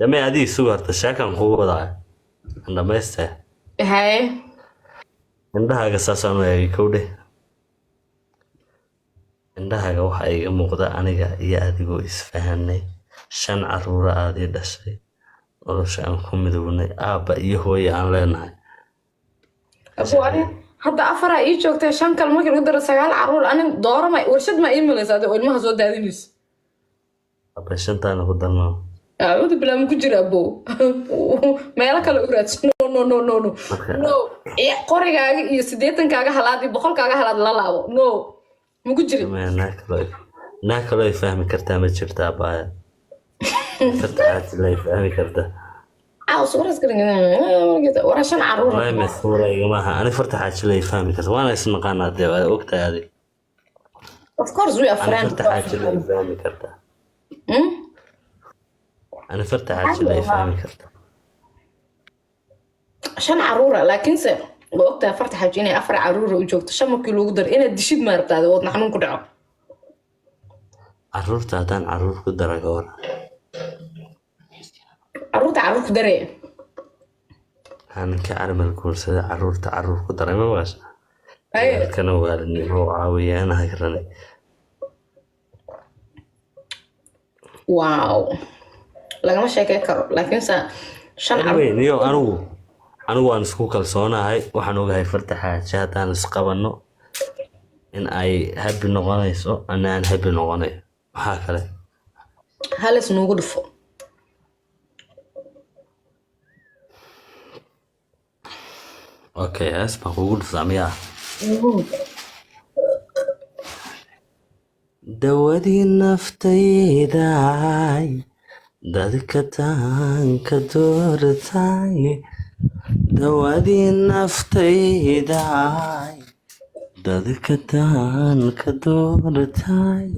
dama adii sugarta shaakan kugu wadaa dhamaysta haye indhahaaga saasaan u eegay kowdhe indhahaaga waxa iga muuqda aniga iyo adigoo isfahanay 5 caruur aad ii dhashay nolosha aan ku midownay aabba iyo hooyo aan leenahay abuani hadda afara ii joogtay 5 kale markii lagu daro 9 caruur anin doorama warshad ma ii malaysaa oo ilmaha soo daadinayso abba shantaana ku darno أعوذ بالله من كجرا أبو ما يلا كلا أورات no إيه قرية كاجا يسديتن كاجا هلادي بخل كاجا هلاد لا لا no مو كجري ما ناكلو يفهم كرتا ما جرتا بايا فتحات لا يفهم كرتا صورة سكرين ورشان عروض والله مسؤولة يا جماعة أنا فتحات لا يفهم كرتا وأنا اسم قناة دي وقتها هذه of course we are friends فتحات لا يفهم كرتا أنا فتحت اللي يفهم كرتا عشان عرورة لكن سر وقتها فرت حاجيني أفرع عرورة وجوكت شمك لو قدر إنا دشيد ما ربط هذا وضنا حنون كدعو عرورت هاتان عرور كدر جورا عرور كدري أنا كعرم الكورس عرور كدر ما باش أي كانوا قالني هو عاوية أنا هكرني واو lagama sheekay karo laakiin shan weyn iyo anigu waan isku kalsoonahay waxaan ogahay fartaxa haddaan isqabano in ay happy noqonayso anaan happy noqonayo waxa kale halis nuugu dhufo okay asma kugu dhufsamiya dawadii naftaydaay dadka taanka doortay dawadii naftaydaay dadka taanka doortay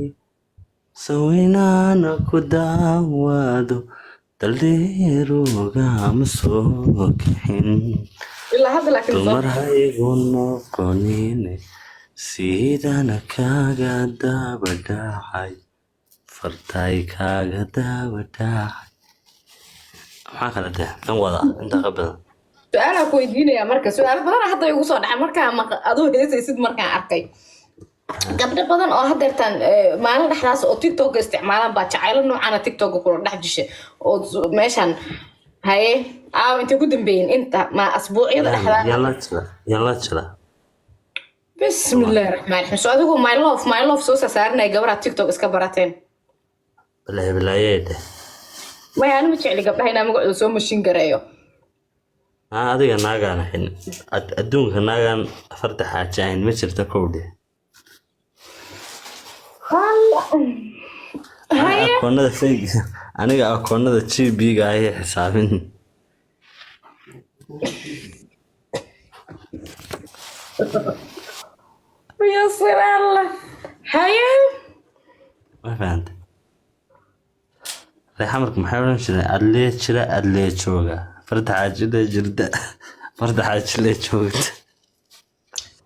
sawinaana ku daawado daldheeruga ma soo kixin dumar haygu noqonine sidana kaaga dabadhacay fartay kaaga daawadahay maxaa kala tahay tan wada inta qabadan su'aalaha ku weydiinaya marka su'aalo badan hadda igu soo dhacay marka adoo heesaysid markaan arkay gabdho badan oo hadeertaan maalin dhexdaas oo TikTok isticmaalaan baa jacaylo noocan TikTok kula dhex jishay oo meeshan haye inta ku dambeeyeen inta ma asbuucyada dhexdaa yalla jira bismillahir rahmaanir rahiim soo adigu my love soo saaranay gabadha TikTok iska barateen bilaayade ma yaani ma jecli gabdhaha inaa magacooda soo mashin gareeyo adiga naagaan xin adduunka naagaan fartaxa jaahin ma jirta kowdhe akoonada fake aniga akoonada GB-ga ay xisaabin يا سر الله هيا ما فهمت ريحمرك محاولة شنو أدلي شوقة فرد حاجة جردة فرد حاجة لي شوقة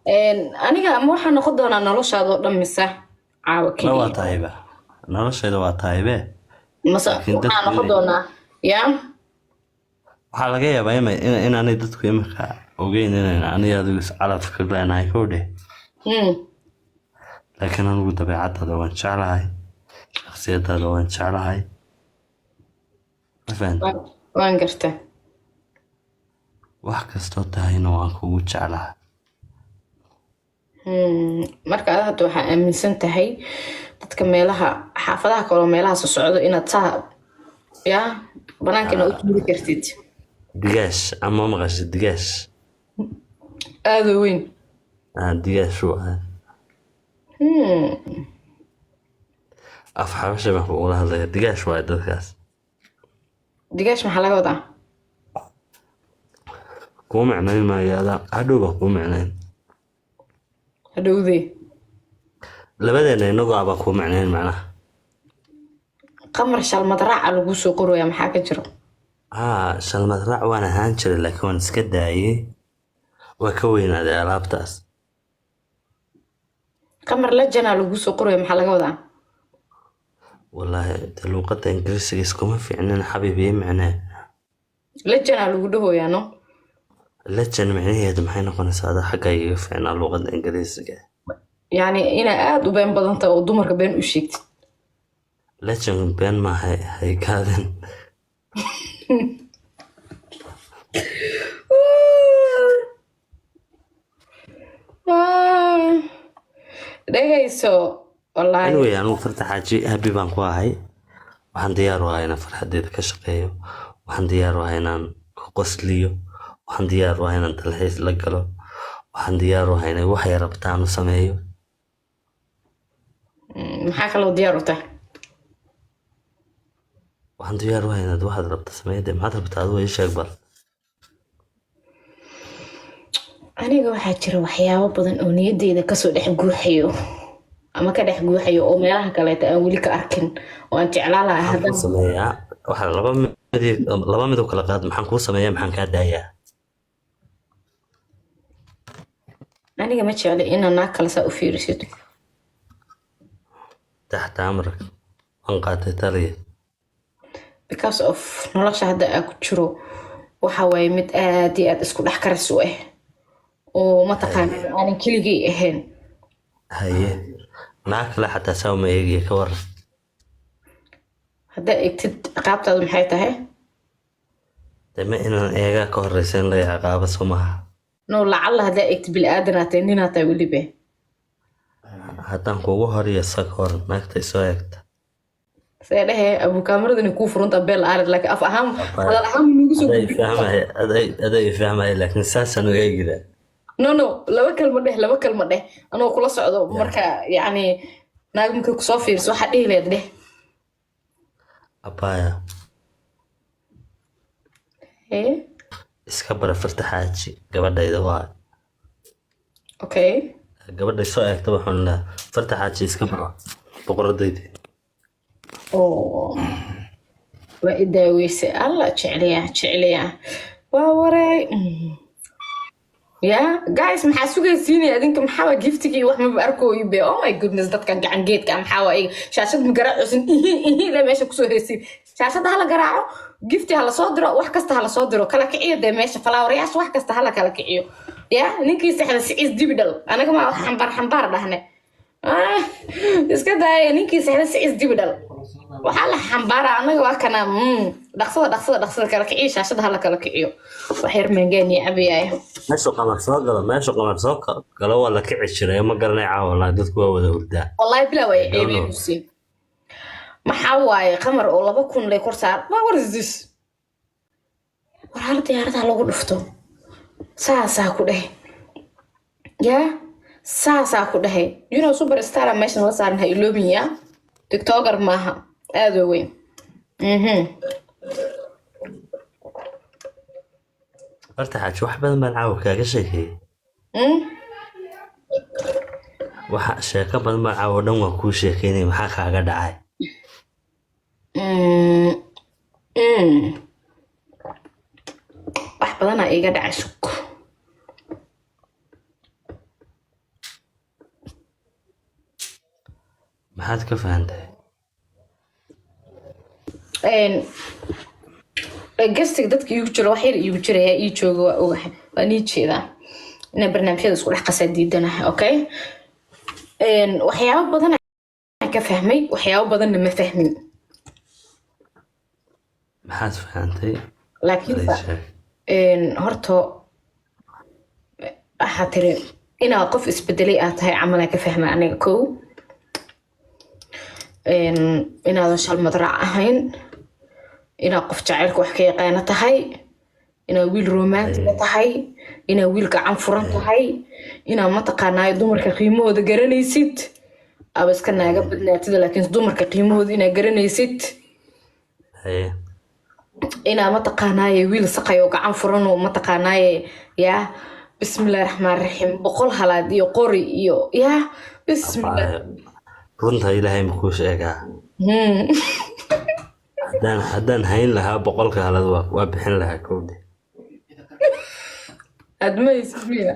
أنا ما حنا خدنا نلوش هذا دم مسح عاوكي ما طيبة نلوش هذا طيبة مسح حنا خدنا يا waxaa laga yaabaa in aanay dadku imika ogeyn in aniga adigu calaf ka leenahay kowdhe laakiin anigu dabeecadaada waan jeclahay shakhsiyadaada waan jeclahay ma fahanta waan garta wax kastoo tahayna waan kugu jeclahay marka aad hadda waxaa aaminsan tahay dadka meelaha xaafadaha kale oo meelaha soo socdo inaad saa yaa banaanka inaad u tuuri kartid digaash ama maqasho digaash aada weyn digaash waa af xabasha baan ula hadlaya digaash waa dadkaas digaash maxaa laga wadaa kuu micnayn maayo adaa hadhowba kuu micnayn hadhowdee labadeena inagoo abaa kuu micnayn macnaha qamar shalmad raaca lagu soo qoraya maxaa ka jiro shalmad raac waan ahaan jiray laakiin waan iska daayay waa ka weynaaday alaabtaas qamar lajana lagu soo qoraya maxaa laga wadaa والله لغة إنجليزية إسكوما في عنا حبيبي معناه lejana lagu dhahoyaano لجن معناه هذا محينا قنا سعادة حاجة يفعنا اللغة الإنجليزية yani inaa aad u been badan tahay oo dumarka been u sheegtid لجن بين ما هي كادن dhegayso wallaahi anyway أنا فرت حاجي هبي بانكو هاي waxaan diyaar u ahay inaan farxadeeda ka shaqeeyo waxaan diyaar u ahay inaan ku qosliyo waxaan diyaar u ahay inaan dalxiis la galo waxaan diyaar u ahay inay waxay rabtaan u sameeyo maxaa kaloo diyaar u tahay waxaan diyaar u ahay inaad waxaad rabta sameeyo dee maxaad rabtaa adigu ii sheeg bal aniga waxaa jira waxyaabo badan oo niyadeyda kasoo dhex guuxayo ama ka dhex guuxayo oo meelaha kaleeta aan weli ka arkin oo aan jeclaan lahaa maxaan kuu haddana sameeyaa waxaa laba mid u kala qaad maxaan kuu sameeyaa maxaan kaa daayaa aniga ma jecli inaa naag kale saa u fiirisid taxta amrak waan qaatay taliya because of nolosha hadda aa ku jiro waxa waaye mid aad iyo aad isku dhex karis u ah oo mataqaana aanan keligay ahayn haye naag kale xataa saa uma eegiya ka waran haddaa egtid ciqaabtaadu maxay tahay dee ma inaan eegaa ka horeysa in la ciqaabo soo maaha no lacalla haddaa egtid bilaadanaa tahay ninaa tahay weliba haddaan kugu horiyo sag hor naagta isoo eegta see dhehe abuukaamarada kuu furunta beel aarid laakiin af ahaan hadal ahaan nugu soo aday ifahmaya laakiin saasaan u eegida no laba kalma dheh anoo kula socdo marka yacni naag markay kusoo fiiriso waxaa dhihi leed dheh abaya ee iska bara farta xaaji gabadhayda waa okay gabadhay soo eegta waxaan lahaa farta xaaji iska bara boqoradayda oo waa i daaweysay alla jecliyaa waa wareey ya guys maxaa sugaysiinaya adinka maxaa giftigii wax maba arkooyi be oh my goodness dadkan gacan geedka maxaa waa shaashad ma garaacusin la meesha kusoo heysay shaashada hala garaaco gifti hala soo diro wax kasta hala soo diro kala kiciyo dee meesha falaawaryaasha wax kasta hala kala kiciyo ya ninkii saxda siciis dibidhal anaga ma xambaar dhahne iska daaya ninkii saxda siciis dibidhal waxaa la xambaara anaga waa kana dhaqsada kala kiciyo shaashada hala kala kiciyo wax yar mangaan iyo cabiyaaya meesha qamar soo galo waa la kici jiray ma garanay caawa laa dadku waa wada hurdaa wallahi bilaa way ceebay kusiin maxaa waaye qamar oo 2,000 lay kor saar what is this war hal diyaarada lagu dhufto saasaa ku dheh ya saasaa ku dhahay you know superstar meeshan la saaran ha iloobin ya tiktoker maaha aad u weyn farta xaaji wax badan baan caawa kaaga sheekeeyey waxa sheeko badan baan caawa dhan waan kuu sheekeynay maxaa kaaga dhacay wax badanaa iga dhacay suk maxaad ka fahantay gastiga dadka iigu jiro wax yar iigu jiraya ii jooga waa ogahay waan ii jeedaa inaan barnaamijyada isku dhex qasaa diidanahay okay waxyaabo badan aan ka fahmay waxyaabo badanna ma fahmin maxaad fahantay laakiin horta waxaa tiri inaad qof isbedelay aad tahay camal aan ka fahmay aniga kow inaadan shal madraac ahayn inaad qof jacaylka wax ka yaqaana tahay inaad wiil romantiga tahay inaad wiil gacan furan tahay inaad mataqaanaayo dumarka qiimahooda garanaysid aba iska naaga badnaatida laakiin dumarka qiimahooda inaad garanaysid inaad mataqaanaaye wiil saqay oo gacan furan oo mataqaanaaye yaa bismillahi raxmaani raxiim 100 halaad iyo qori iyo yaa bismillah runta ilaahay makuu sheegaa haddaan hayn lahaa 100 halaad waa bixin lahaa kowde admaysid miya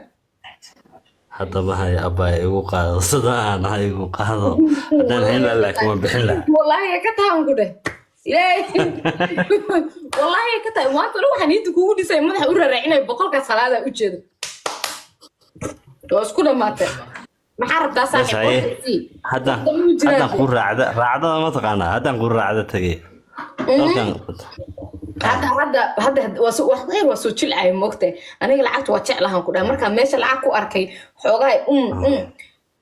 hadda ma haya abbaay igu qaado sida aan ahay igu qaado haddaan hayn lahaa laakiin waan bixin lahaa والله كتاهم كده إلهي والله كتاهم وانت لو حنيت كود يسوي مدح أورا رعينا بقول كسلالة وجد واسكونا ماتر ما حرب ده بس صاحب هي haddaan ku raacda ma taqaanaa haddaan ku raacda tagay halkan هذا غير وسوتش العين وقته أنا لعبت واتش لهم كده مركب ماشي لعب أركي حوجاي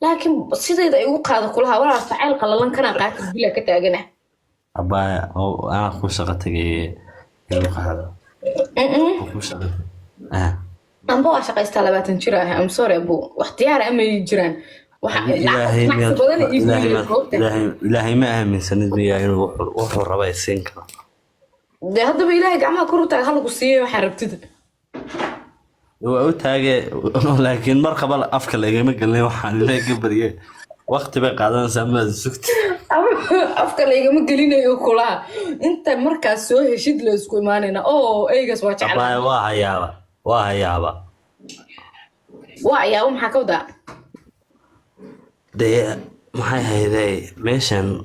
لكن سيدا إذا يوقع هذا كلها ولا فعل قلنا كنا قاعد بلا كتاجنا abbaay aan ku shaqo tagay igu qaado ku shaqo أنا بقى شقة استلبت نشرها أم سوري أبو واختيار أمي يجران ilaahay ma aaminsanid miyaa inuu wuxuu raba isiin karo ده هذا بإلهي جماعة كروتا خلقوا سيه وحربتده waa u taagay laakiin markaba afka lagama galnay waxaan ilaahay ka baryay waqti bay qaadanaysaa ma sugti أفكار اللي جماعة قلنا يقولها أنت مركز سوي شيء لازم يماننا أوه إيجاس واتش على abbaay waa hayaaba ويا حكوا ده dee maxay hayday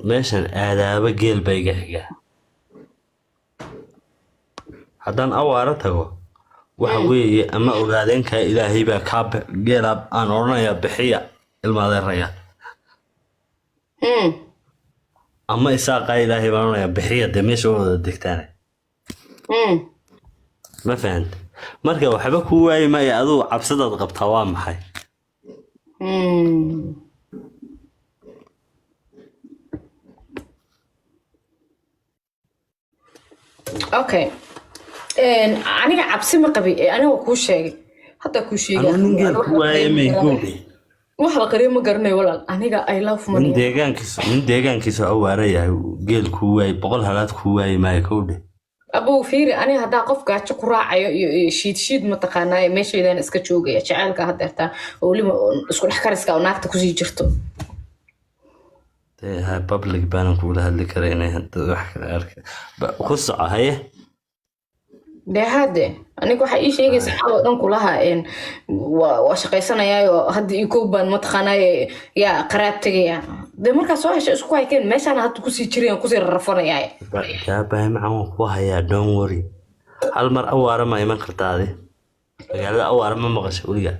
meeshan aadaaba geel bay iga xiga haddaan awaara tago waxa weeye ama ogaadeenka ilaahay baa kaa geela aan odhanayaa bixiya ilmaadeeraya ama isaaqaa ilaahay baan odhanayaa bixiya dee meesha wada degtaane ma fahanta marka waxba ku waayi maya aduu cabsidaad qabtaa waa maxay أوكي أنا عبسي ما قبي أنا وكل شيء حتى كل شيء anuu nin geel ku waaye may goodhi wax la qariyo ma garanayo walaal aniga I love money nin deegaankiisu awaara yahay geel ku waayey 100 halaad ku waayey maayo kowdhe abuu fiiri aniga haddaa qof gaajo ku raacayo iyo shiid mataqaanaa meeshaydan iska joogaya jacaylka haddeertaa oo weliba isku dhex kariska oo naagta kusii jirto dee public baanan kugula hadli karay inay hadda wax kale arkay ku soco haye dee hadde aniga waxaa ii sheegaysa xaloo dhan kulaha waa shaqaysanayaayo hadda ii koob baan mataqaanaa yaa qaraab tegaya dee markaa soo hesha isku haykeen meeshaana hadda kusii jirayaan kusii rarrafanayaaye gaabahay maxaan waan ku hayaa don't worry hal mar awaara ma iman kartaade magaalada awaara ma maqasho weliga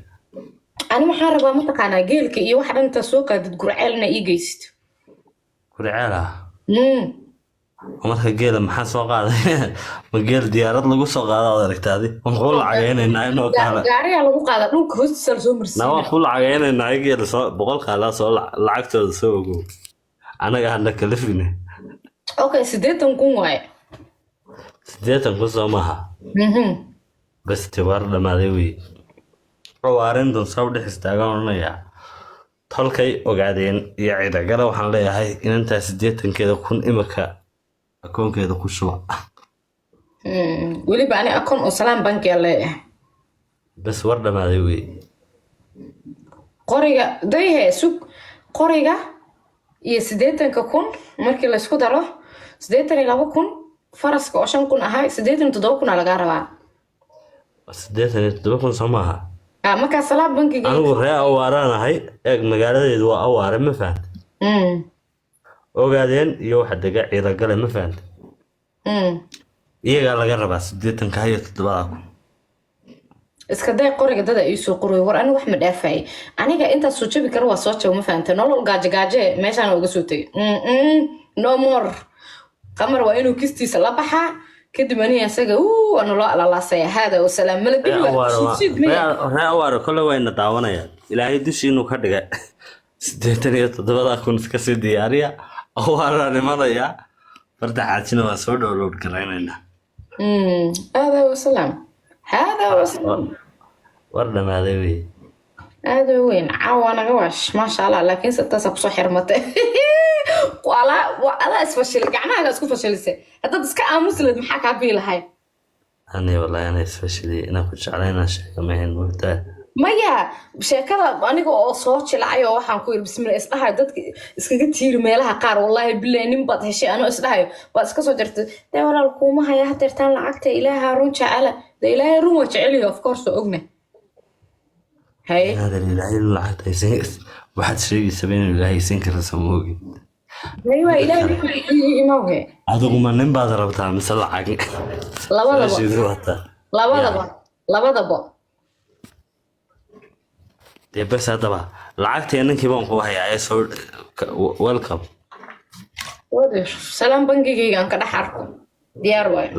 ani waxaan rabaa mataqaanaa geelka iyo wax dhan intaa soo qaadid gurceel inaa ii geysid gurceel ah marka geela maxaa soo qaaday ma geel diyaarad lagu soo qaado aad aragtaadi waan ku lacagaynaynaa inoo kale gaariyaa lagu qaadaa dhulka hoostiisa la soo marsiina waan ku lacagaynaynaa geela soo 100 qaalaa soo lacagtooda soo ogow anaga hadna kalafine okay 80 waaye 80 soo maaha bas tiwaar dhamaaday wey awaarintan soo dhex istaagan oranaya tolkay ogaadeen iyo ciidagala waxaan leeyahay inantaa 80keeda kun imika akoonkeeda ku shuba weliba ani akoon oo salaam banki aa leeyahay bas war dhamaaday wey qoriga dayhe sug qoriga iyo 80 markii la isku daro 82 faraska oo 5 ahaa 87 laga rabaa 87 soo maaha markaa salaam bankiga anigu ree awaaranahay eeg magaaladeedu waa awaare ma fahanta ogaadeen iyo waxa dega ciidagale ma fahanta iyagaa laga rabaa 87 iyo 7 iska day qoriga dada ii soo qoray war aniga wax ma dhaafay aniga inta soo jabi karo waa soo jaw ma fahanta nolol gaaje meeshaan uga soo tagay no more qamar waa inuu kistiisa la baxaa kadib aniga asaga ana loo alalaasay hada wa salaam malabin ree awaare kole wayna daawanayaan ilaahay dushiinu ka dhigay 87 iska sii diyaariya awaara nimanaya farda xaajina waa soo download garaynaynaa hada wa salaam war dhamaaday wey هذا وين عاونا قواش ما شاء الله لكن ستاسا كسو حرمته ولا اسفشل قعناها اسكو فشلسه هذا دسك امسلد maxaa ka biilahay ani wallahi ana isfashili ina ku jeclayna sheeka mehen waqta maya sheekada aniga oo soo jilacayo waxaan ku yiri bismillah isdhahay dadka iskaga tiir meelaha qaar wallahi billahi nin bad heshay ano isdhahay baa iska soo jirtay de walaal kuma haya hadeertaan lacagta ilaaha run jecela de ilaahay run waa jeceliyo of course ogna haye هذا اللي العيل لعبت هيسين واحد شيء سبين اللي هيسين كرا سموه haye waa ilaahay imowhe adigu ma nin baad rabtaa mise lacag labadaba su'aashiidu wataa labadaba labadaba dee bes haddaba lacagtii ninkii baan ku hayaa ee soo welcome wadeer salaam bangigayga aan ka dhex arko diyaar waayo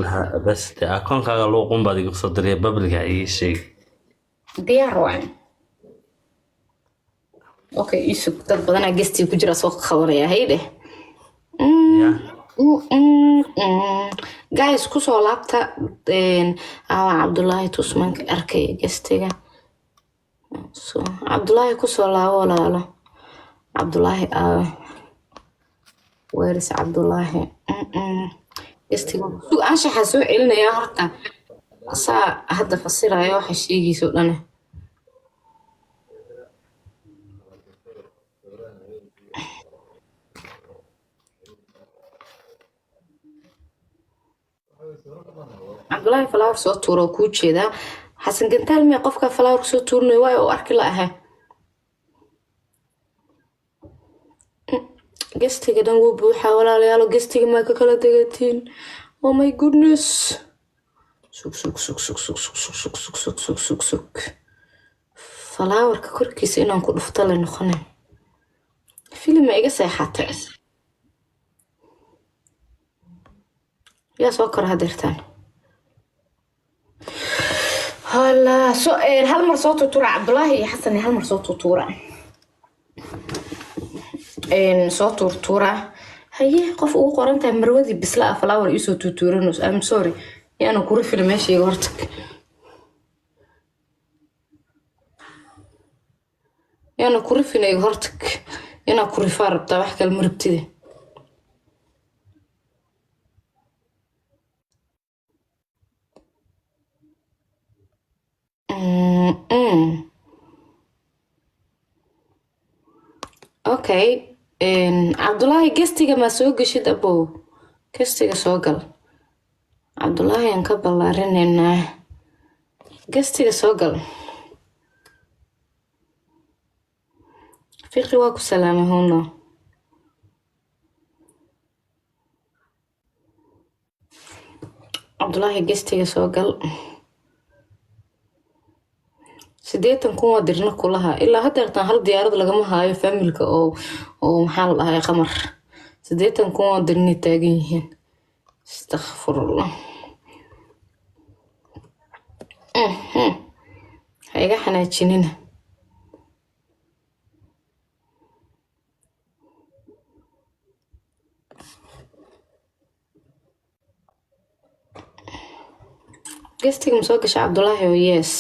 bes dee akoonkaaga luuqun baad igu soo diraya babliga ii sheeg diyaar waayo okay isug dad badanaa gestii ku jira soo qabanaya haydeh ya guys kusoo laabta awa cabdulaahi tusmanka arkay gestiga cabdulaahi kusoo laabo walaalo cabdulaahi aawe weeris cabdulaahi gestiga anshaxa soo celinayaa horta saa hadda fasiraya waxa sheegayso dhane cabdulaahi flower soo tuuro oo kuu jeedaa xasan gantaal miya qofka flower soo tuurinayo waayo oo arki la ahay gestiga dhan wuu buuxaa walaalayaalo gestiga maa ka kala degatiin oh my goodness sug flowerka korkiisa inaan ku dhufto la noqonin filima iga seexatay yaa soo kora hadeertaan هلا سو هل مرة صوته تورا عبد الله حسن هل مرة صوته تورا صوته تورا هي قف او قرنت مرودي بس لا فلاور يسو تورنوس ام سوري يعني كوري في ماشي ورتك يعني كوري في نيغورتك يعني كوري فارب تبع كلمه ربتدي اوكي عبد الله قستيga ma soo gashid abo قستيga soo gal عبد الله aan ka balaarinayna قستيga soo gal fiqi waa ku salaamay hoono عبد الله قستيga soo gal 80 kun waa dirna kulaha ilaa hadeertan hal diyaarad lagama haayo familka oo maxaa la dhahay qamar 80 kun waa dirna taagan yihiin astaghfirullah hayga xanaajinina gestiga ma soo gashay cabdulaahi oo yes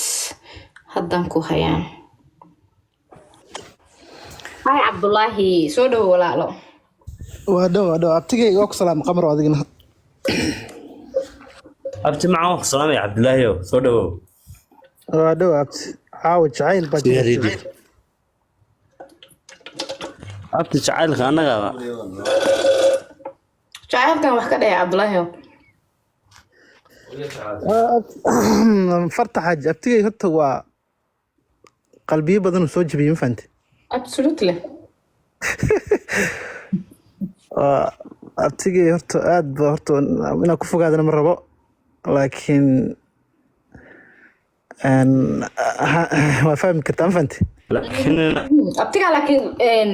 haddaan ku hayaan hay cabdulaahi soo dhow walaalo waa dhow abtigayga oo ku salaam qamar adigna abti macaan salaam ya cabdulaahi soo dhawow waa dhow abti caawa jacayl baa jira abti jacaylka annaga jacaylkan wax ka dhaya cabdulaahi farta xaaj abtigay horta waa qalbiyo badan oo soo jabiyay ma fahanti absolutely abtigay horta aad ba horta inaan ku fogaadana ma rabo laakiin waa fahmi kartaa ma fahanti abtiga laakiin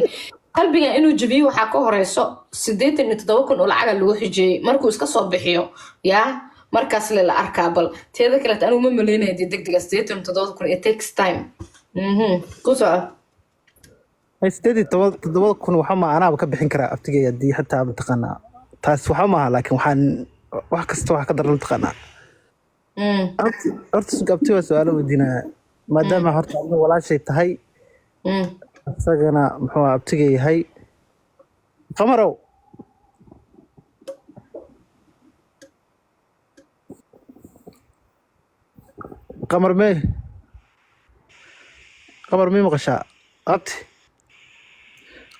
qalbiga inuu jabiyo waxaa ka horeyso 87 kun oo lacaga lagu xijiyay markuu iska soo bixiyo yaa markaas la arkaa bal teeda kale anigu ma maleynaya degdeg 87 kun it takes time ku soo 87 kun waxa ma anaaba ka bixin karaa abtigay hadii xataa mataqaanaa taas waxa ma aha laakiin waxaan wax kasta wax ka daran mataqaanaa horta abti waa su'aalo weydiinaya maadaama horta adiga walaashay tahay isagana muxuu abtigay yahay qamarow qamar mee maqashaa abti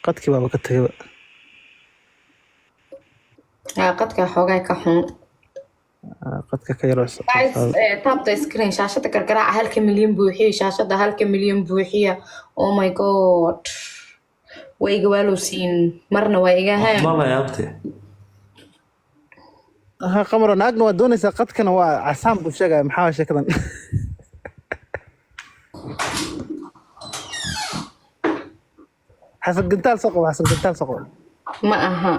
qadkii baaba ka tagayba qadka xoogaa ka xun qadka ka yaro guys taabta screen shaashada gargaraaca 1 milyan buuxiya shaashada 1 milyan buuxiya oh my god way gawaalo siin marna way iga haan ma la yaabtay qamaro naagna waa doonaysaa qadkana waa casaan buu sheegaya maxaa sheekadan xasan gantaal soo qabo ma aha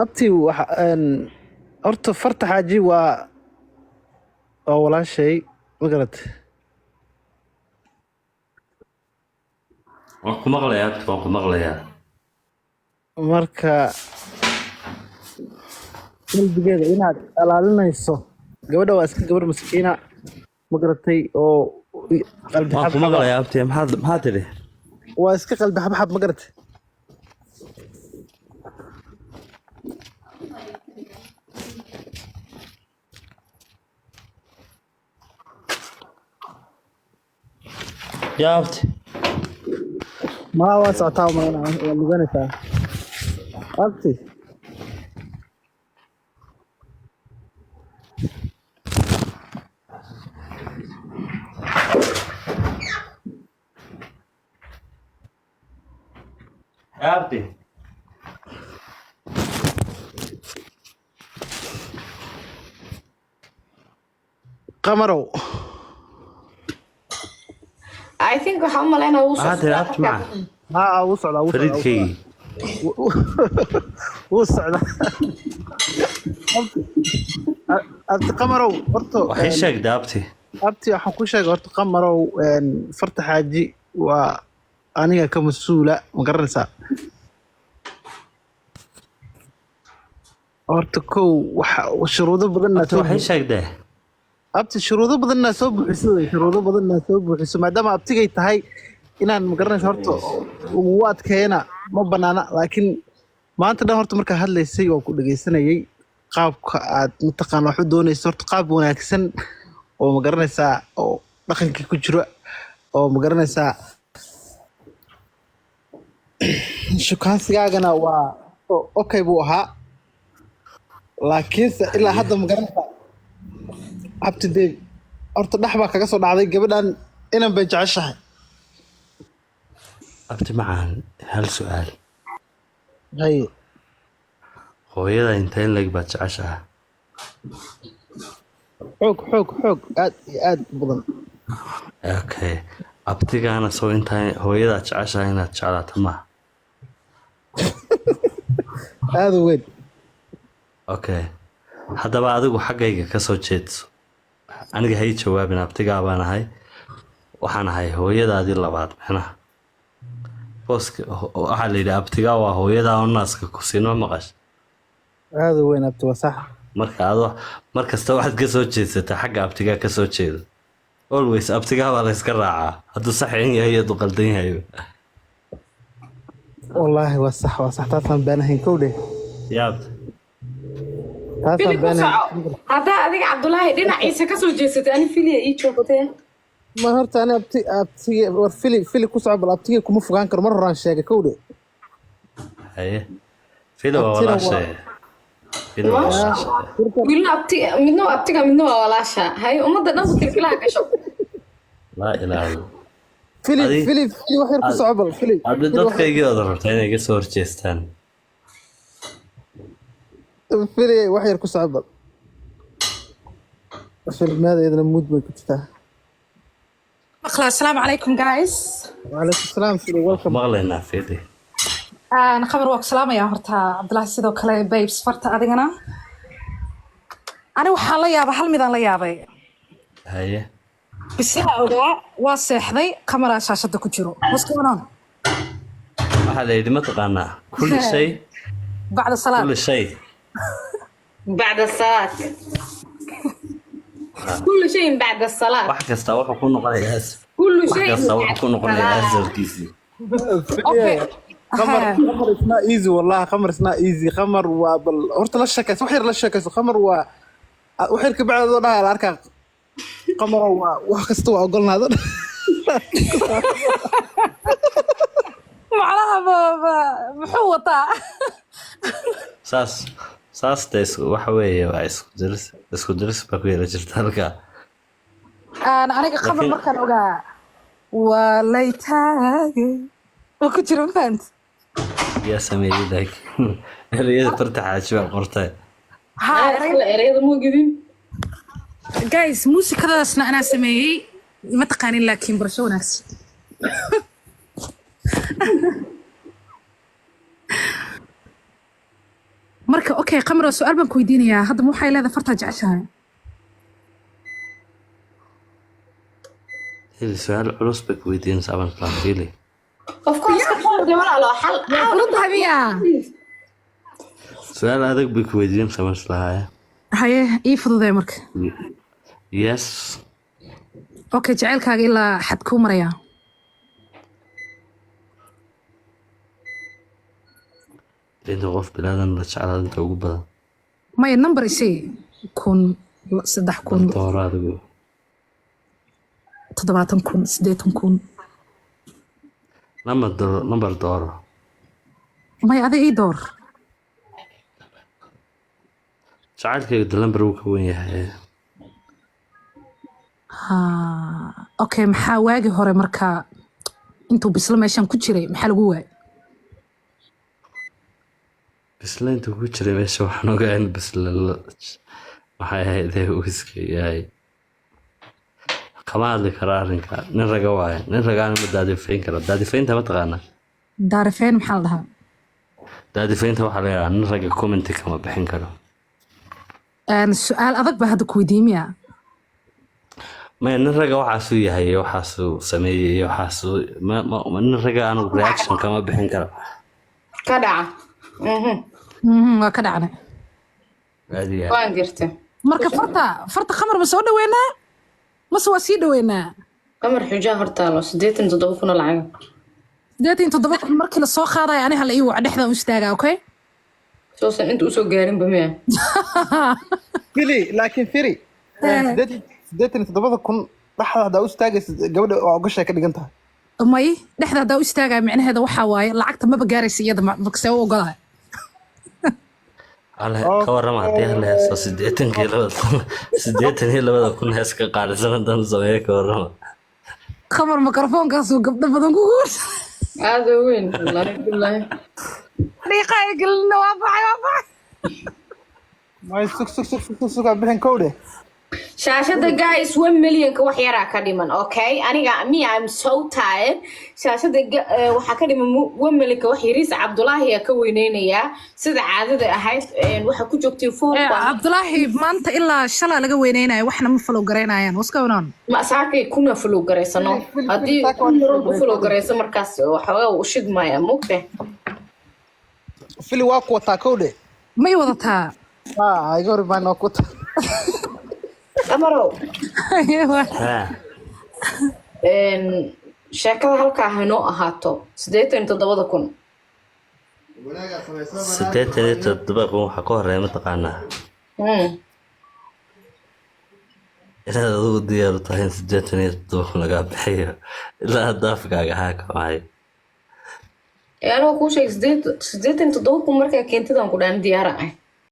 abti horta farta xaaji waa walaashay ma garat waan ku maqlayaa marka qalbigeeda inaad ilaalinayso gabadha waa iska gabar maskiina ma garatay oo qalbi waan ku maqlayaa abti maxaa tidhi waa iska qalbi xabxab ma garatay yaa abti ما واسعتها ما مزنتها أبتي yaa abti قمرو I think waxa u maleynaa uu maxaa tidhi abti maca وصعد fariidkaygii وصعد أبتي قمرو برتو waxay sheegday abti أبتي waxaan ku sheegay horta qamarow farta xaaji waa aniga ka mas'uula ma garanaysaa horta kow waxa shuruudo badan waxay sheegday abti shuruudo badan soo buuxiso maadaama abtigay tahay inaan ma garanaysa horta ugu adkeena ma banaana laakiin maanta dhan horta markaa hadlaysay oo ku dhageysanayay qaabka aad mataqaan wax u doonayso horta qaab wanaagsan oo ma garanaysaa oo dhaqankii ku jiro oo ma garanaysaa shukaansigaagana waa okay buu ahaa laakiinse ilaa hadda ma garanaysaa abti dee horta dhex baa kaga soo dhacday gabadhan inan bay jeceshahay abti macaan hal su-aal haye hooyada inta in leg baad jeceshaha xoog aad iyo aad u badan okay abtigaana soo intaa hooyadaa jeceshaha inaad jeclaato maaha aada u weyn okay haddaba adigu xaggayga ka soo jeedso aniga hay jawaabin abtigaa baan ahay waxaan ahay hooyadaadii labaad micnaha booska waxaa la yidhi abtigaa waa hooyadaa oo naaska ku siin ma maqash aada u weyn abti waa sax marka adoo mar kasta waxaad ka soo jeedsataa xagga abtigaa ka soo jeedo always abtigaa baa la yska raacaa hadduu saxin yahay iyo hadduu qaldan yahay wallaahi waa sax taasaan baanahayn kowdhe yaabta fili ku soco haddaa adiga cabdulaahi dhinaciisa ka soo jeesatay ani filiya ii joogtee ma horta ani abtige war fili ku soco bal abtige kuma fogaan karo mar horaan sheegay kowdhe haye fili waa walaashay fili waa walaashay wiilna midna waa abtiga midna waa walaasha hay ummadda dhan ku tirkilaha gasho laa ilaaha illa fili wax yar ku soco bal fili hadda dadkaygii oda rabtaa inay iga soo horjeestaan fili wax yar ku soco bal filmaada iyadana mood bay ku jirtaa السلام عليكم جايز وعليكم السلام فيلي ويلكم maqlaynaa fili أنا خبر وقت سلام يا هرتا عبد الله سيدو كله بيبس فرتا أدينا أنا وحلا يا بحال ميدان لا يابي haye بس أودا واسحدي كاميرا شاشة كجرو مسكونان waxaa la yidhi ma taqaanaa kulli shay بعد الصلاة kulli shay بعد الصلاة كل شيء بعد الصلاة wax kasta wuxuu ku noqonayaa كل wax شيء kasta wuxuu بعد ku noqonayaa الصلاة asalkiisii أوكي قمر اسمها ايزي والله قمر اسمها ايزي قمر وبل هرت لا شكاس وحير لا شكاس قمر وحير كبعد هذا الاركا قمر وكستو اقولنا هذا macnaha muxuu wataa saas de waxa weeye waa isku diris baa ku yara jirta halkaa. aniga qabar markaan ogaa waa laytaage oo ku jira mafahant yaa sameeyey laakiin ereyada farta xaaji baa qortay. ereyada moogidin guys muusikadaasna anaa sameeyey ma taqaanin laakiin barasho wanaagsan marka okay qamar su'aal baan ku weydiinayaa hadda waxay leedahay fartaa jeceshahay su'aal culus bay ku weydiinaysaa baan kala fiilay. of course ka qor walaalo xal runta habiya su'aal adag bay ku weydiinaysaa maslaha. haye ii fududee marka yes okay jacaylkaaga ilaa xad kuu maraya inta qof bilaadan la jeclaa inta ugu badan maya number isii 1,000 3,000 dooro adigu 70,000 80,000 number dooro maya adi ii door jacaylkayga de lambar uu ka wen yahay. okay maxaa waagi hore markaa intuu bisla meeshaan ku jiray maxaa lagu waayay bisla intuu ku jiray meesha waxaan ogaa in bisla waxay ahayd uu iska yahay kama hadli kara arrinka. nin raga waaye nin ragaana ma daadifayn karo. daadifaynta ma taqaanaa? daarifeen maxaa la dhahaa daadifaynta waxaa la yidhaha nin raga commenti kama bixin karo. su-aal adag baa hadda ku weydiimiya maya nin raga waxaasuu yahay iyo waxaasuu sameeyey iyo waxaasuu nin raga anugu reaction kama bixin karo. ka dhaca waa ka dhacnay aadiya waan jirta marka farta qamar ma soo dhaweynaa mase waa sii dhaweynaa qamar xujaa hortaalo 87 kun lacag 87 markii la soo qaadayo ani hala ii wac dhexdan u istaagaa okay soosan inta usoo gaarin ba miya fili laakiin firi 87,000 dhaxda haddaa u istaagaysa gabadha waa ogashay ka dhigan tahay may dhexda haddaa u istaagaa micnaheeda waxaa waaye lacagta maba gaaraysa iyada maksee u ogolahay ka warrama haddii hala heeso 82,000 hees ka qaalisan haddaan sameeyo ka warrama. qamar mikrofoonkaasuu gabdho badan ku guursa aada weyn wallaahi billaahi dhiiqa ay gelina waa baxay may sug bixin kowde shaashada guys 1 million ka wax yaraa ka dhiman okay aniga I'm so tired shaashada waxa ka dhiman 1 million ka wax yariis Cabdullaahi ka weyneynaya sida caadada ahayd waxa ku joogtay 4 Cabdullaahi maanta ilaa shalay laga weyneynayo waxna ma follow gareynayaan what's going on ma saakay kuna follow gareysano hadii ku follow gareyso markaas waxa uu shidmaya mugte fili waa ku wataa kowde may wadataa iga hor baan ku wataa amaro sheekada halkaa hanoo ahaato 87,000 waxa ka horeeya mataqaanaa inaad adigu diyaaru tahay 87,000 lagaa bixiyo ilaa daafkaaga haa kamahayo. anoo kuu sheeg 87,000 markaa keentidan ku dhaan diyaara ah